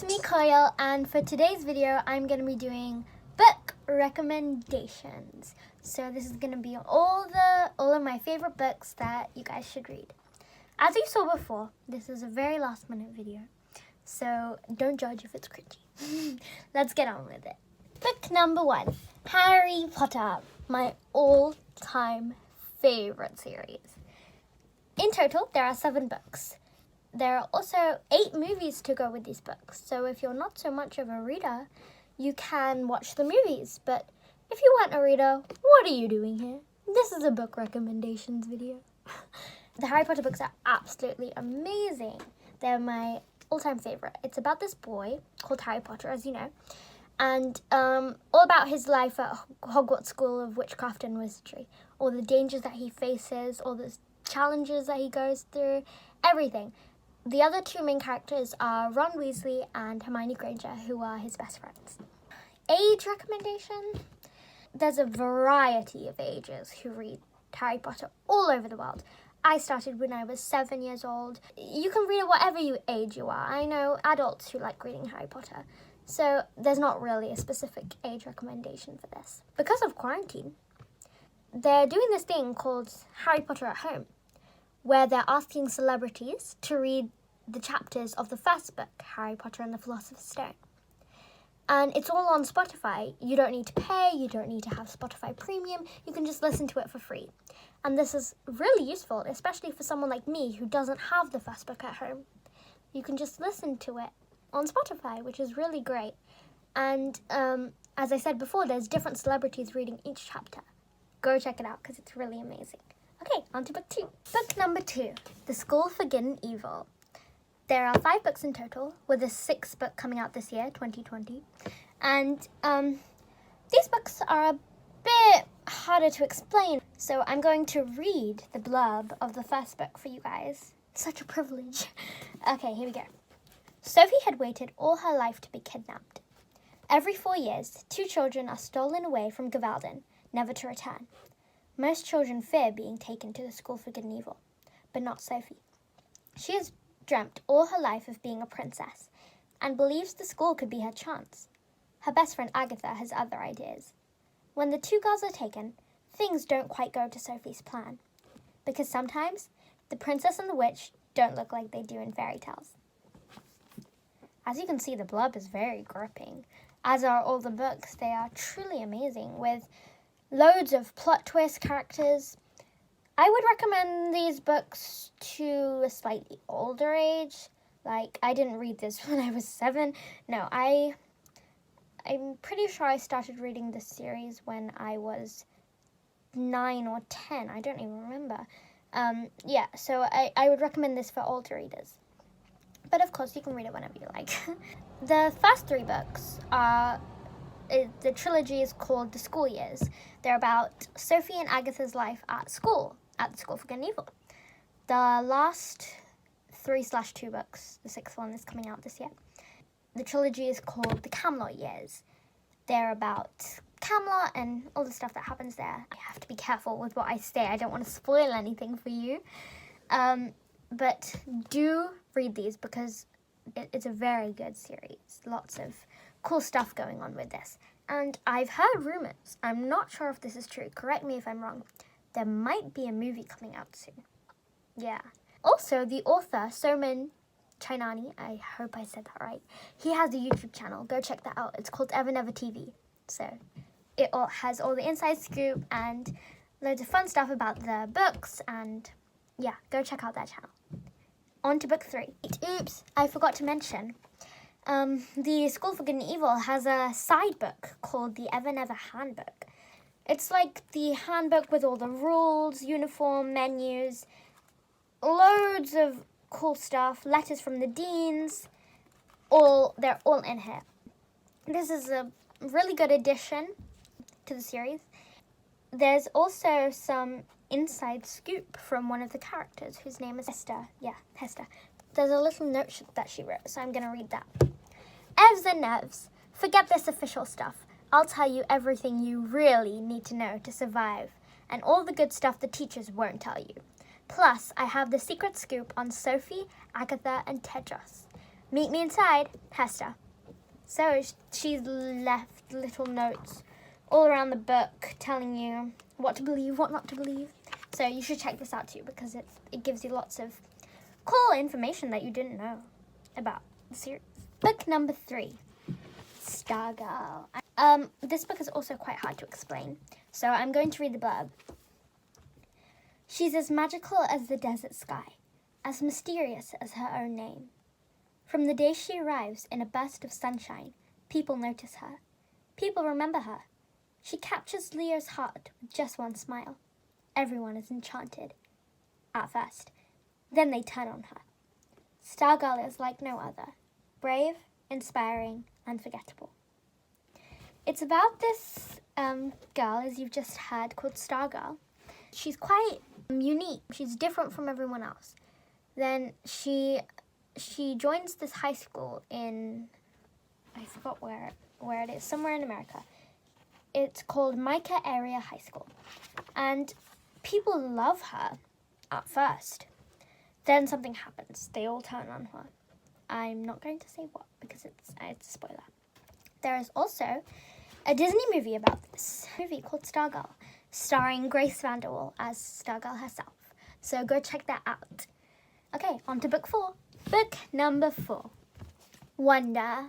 it's me, Koel, and for today's video, I'm going to be doing book recommendations. So this is going to be all of my favorite books that you guys should read. As you saw before, this is a very last-minute video, so don't judge if it's cringy. Let's get on with it. Book number 1, Harry Potter, my all-time favorite series. In total, there are 7 books. There are also 8 movies to go with these books, so if you're not so much of a reader, you can watch the movies. But if you weren't a reader, what are you doing here? This is a book recommendations video. The Harry Potter books are absolutely amazing. They're my all-time favorite. It's about this boy called Harry Potter, as you know, and all about his life at Hogwarts School of Witchcraft and Wizardry, all the dangers that he faces, all the challenges that he goes through, everything. The other 2 main characters are Ron Weasley and Hermione Granger, who are his best friends. Age recommendation? There's a variety of ages who read Harry Potter all over the world. I started when I was 7 years old. You can read it whatever age you are. I know adults who like reading Harry Potter, so there's not really a specific age recommendation for this. Because of quarantine, they're doing this thing called Harry Potter at Home, where they're asking celebrities to read the chapters of the first book, Harry Potter and the Philosopher's Stone. And it's all on Spotify. You don't need to pay, you don't need to have Spotify Premium, you can just listen to it for free. And this is really useful, especially for someone like me who doesn't have the first book at home. You can just listen to it on Spotify, which is really great. And as I said before, there's different celebrities reading each chapter. Go check it out because it's really amazing. Okay, on to book 2. Book number 2, The School for Good and Evil. There are 5 books in total, with a 6th book coming out this year, 2020. And these books are a bit harder to explain, so I'm going to read the blurb of the first book for you guys. It's such a privilege. Okay, here we go. Sophie had waited all her life to be kidnapped. Every 4 years, 2 children are stolen away from Gavaldon, never to return. Most children fear being taken to the School for Good and Evil, but not Sophie. She has dreamt all her life of being a princess and believes the school could be her chance. Her best friend Agatha has other ideas. When the 2 girls are taken, things don't quite go to Sophie's plan, because sometimes the princess and the witch don't look like they do in fairy tales. As you can see, the blurb is very gripping, as are all the books. They are truly amazing, with loads of plot twist characters. I would recommend these books to a slightly older age. Like, I didn't read this when I was 7. No, I'm pretty sure I started reading this series when I was 9 or 10. I don't even remember. Yeah, so I would recommend this for older readers. But of course, you can read it whenever you like. The first 3 books are... the trilogy is called The School Years. They're about Sophie and Agatha's life at the School for Good and Evil. The last 3/2 books, the 6th one is coming out this year. The trilogy is called The Camelot Years. They're about Camelot and all the stuff that happens there. I have to be careful with what I say. I don't want to spoil anything for you. But do read these because it's a very good series. Lots of cool stuff going on with this. And I've heard rumors. I'm not sure if this is true. Correct me if I'm wrong. There might be a movie coming out soon. Yeah. Also, the author, Soman Chainani, I hope I said that right, he has a YouTube channel. Go check that out. It's called Ever Never TV. So it all has all the inside scoop and loads of fun stuff about the books. And yeah, go check out that channel. On to book 3. Oops, I forgot to mention. The School for Good and Evil has a side book called the Ever Never Handbook. It's like the handbook with all the rules, uniform, menus, loads of cool stuff, letters from the deans, they're all in here. This is a really good addition to the series. There's also some inside scoop from one of the characters whose name is Hester. Yeah, Hester. There's a little note that she wrote, so I'm going to read that. Evs and Nevs, forget this official stuff. I'll tell you everything you really need to know to survive, and all the good stuff the teachers won't tell you. Plus, I have the secret scoop on Sophie, Agatha, and Tedros. Meet me inside, Hester. So she's left little notes all around the book telling you what to believe, what not to believe. So you should check this out too, because it gives you lots of cool information that you didn't know about the series. Book number 3, Stargirl. This book is also quite hard to explain, so I'm going to read the blurb. She's as magical as the desert sky, as mysterious as her own name. From the day she arrives in a burst of sunshine, people notice her. People remember her. She captures Leo's heart with just one smile. Everyone is enchanted. At first. Then they turn on her. Stargirl is like no other. Brave, inspiring, unforgettable. It's about this girl, as you've just heard, called Stargirl. She's quite unique. She's different from everyone else. Then she joins this high school in, I forgot where it is, somewhere in America. It's called Micah Area High School. And people love her at first. Then something happens. They all turn on her. I'm not going to say what because it's a spoiler. There is also a Disney movie about this. Movie called Stargirl, starring Grace Vanderwaal as Stargirl herself. So go check that out. Okay, on to book 4. Book number 4, Wonder.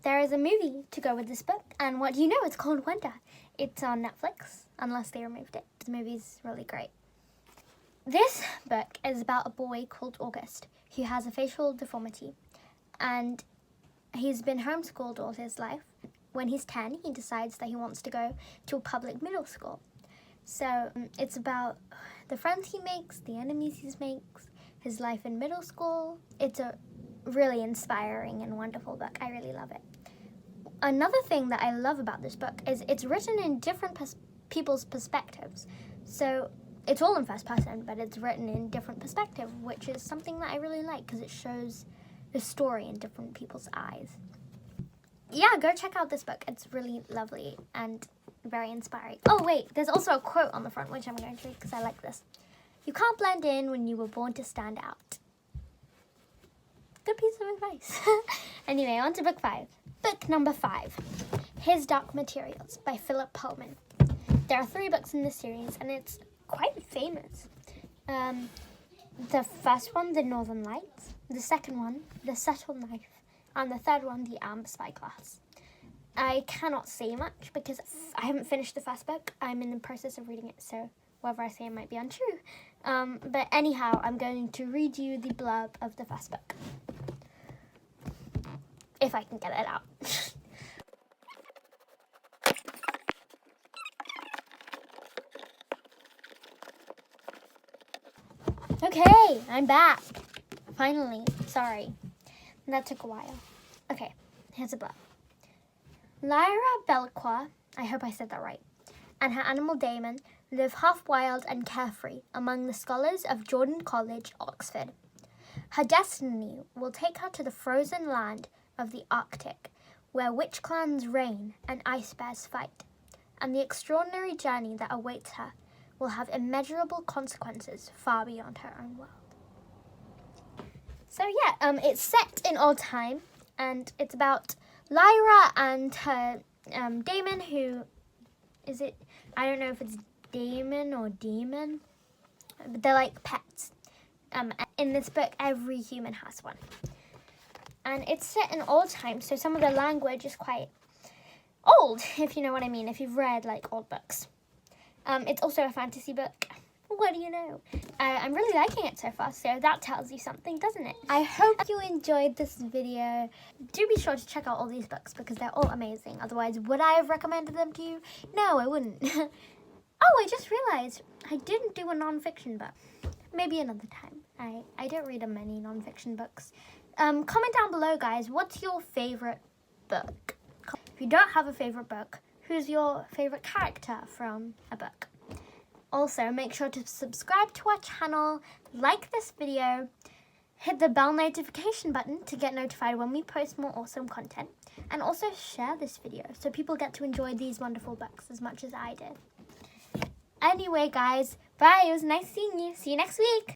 There is a movie to go with this book, and what do you know? It's called Wonder. It's on Netflix, unless they removed it. The movie's really great. This book is about a boy called August who has a facial deformity, and he's been homeschooled all his life. When he's 10, he decides that he wants to go to a public middle school. So it's about the friends he makes, the enemies he makes, his life in middle school. It's a really inspiring and wonderful book. I really love it. Another thing that I love about this book is it's written in different people's perspectives. So it's all in first person, but it's written in different perspective, which is something that I really like because it shows the story in different people's eyes. Yeah, go check out this book. It's really lovely and very inspiring. Oh wait, there's also a quote on the front, which I'm going to read because I like this. You can't blend in when you were born to stand out. Good piece of advice. Anyway, on to book 5. Book number 5, His Dark Materials by Philip Pullman. There are 3 books in this series, and it's quite famous. The first one, The Northern Lights. The second one, The Subtle Knife. And the third one, The Amber Spyglass. I cannot say much because I haven't finished the first book. I'm in the process of reading it, so whatever I say might be untrue. But anyhow, I'm going to read you the blurb of the first book. If I can get it out. Okay, I'm back. Finally. Sorry. That took a while. Okay, here's a blurb. Lyra Belqua, I hope I said that right, and her animal Damon live half wild and carefree among the scholars of Jordan College, Oxford. Her destiny will take her to the frozen land of the Arctic, where witch clans reign and ice bears fight, and the extraordinary journey that awaits her will have immeasurable consequences far beyond her own world. So yeah, it's set in old time, and it's about Lyra and her Damon, who is it? I don't know if it's Damon or Demon, but they're like pets. In this book, every human has one. And it's set in old time, so some of the language is quite old, if you know what I mean, if you've read like old books. It's also a fantasy book. What do you know? I'm really liking it so far, so that tells you something, doesn't it? I hope you enjoyed this video. Do be sure to check out all these books because they're all amazing. Otherwise, would I have recommended them to you? No, I wouldn't. Oh, I just realized I didn't do a non-fiction book. Maybe another time. I don't read many non-fiction books. Comment down below, guys, what's your favorite book? If you don't have a favorite book, who's your favorite character from a book? Also, make sure to subscribe to our channel, like this video, hit the bell notification button to get notified when we post more awesome content, and also share this video so people get to enjoy these wonderful books as much as I did. Anyway, guys, bye. It was nice seeing you. See you next week.